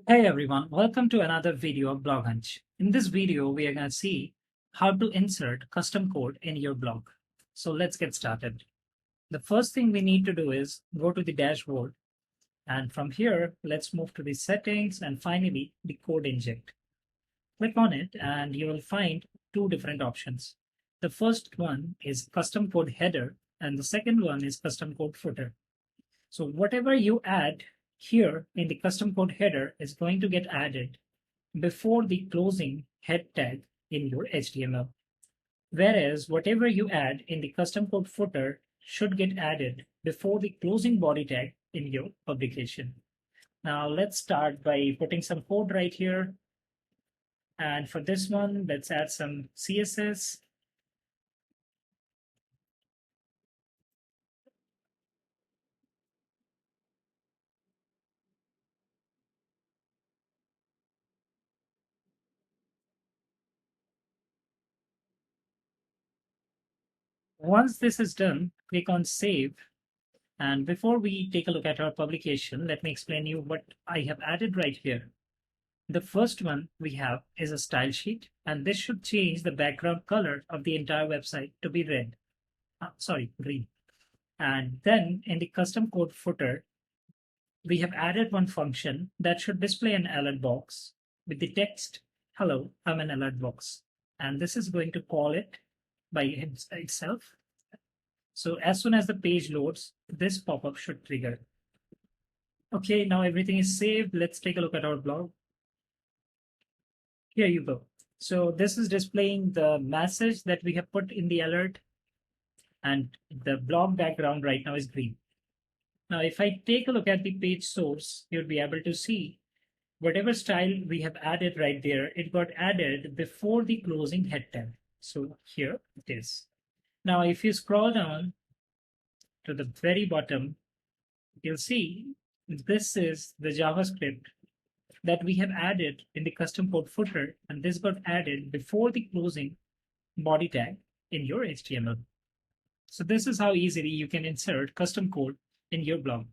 Hey everyone, welcome to another video of BlogHunch. In this video, we are going to see how to insert custom code in your blog. So let's get started. The first thing we need to do is go to the dashboard, and from here, let's move to the settings and finally the code inject. Click on it and you will find two different options. The first one is custom code header and the second one is custom code footer. So whatever you add here in the custom code header is going to get added before the closing head tag in your HTML. Whereas whatever you add in the custom code footer should get added before the closing body tag in your publication. Now let's start by putting some code right here. And for this one, let's add some CSS. Once this is done, click on save. And before we take a look at our publication, let me explain you what I have added right here. The first one we have is a style sheet, and this should change the background color of the entire website to be green. And then in the custom code footer, we have added one function that should display an alert box with the text, hello, I'm an alert box. And this is going to call it by itself. So as soon as the page loads, this pop-up should trigger. Okay, now everything is saved. Let's take a look at our blog. Here you go. So this is displaying the message that we have put in the alert, and the blog background right now is green. Now, if I take a look at the page source, you'll be able to see whatever style we have added right there, it got added before the closing head tag. So here it is. Now, if you scroll down to the very bottom, you'll see this is the JavaScript that we have added in the custom code footer, and this got added before the closing body tag in your HTML. So this is how easily you can insert custom code in your blog.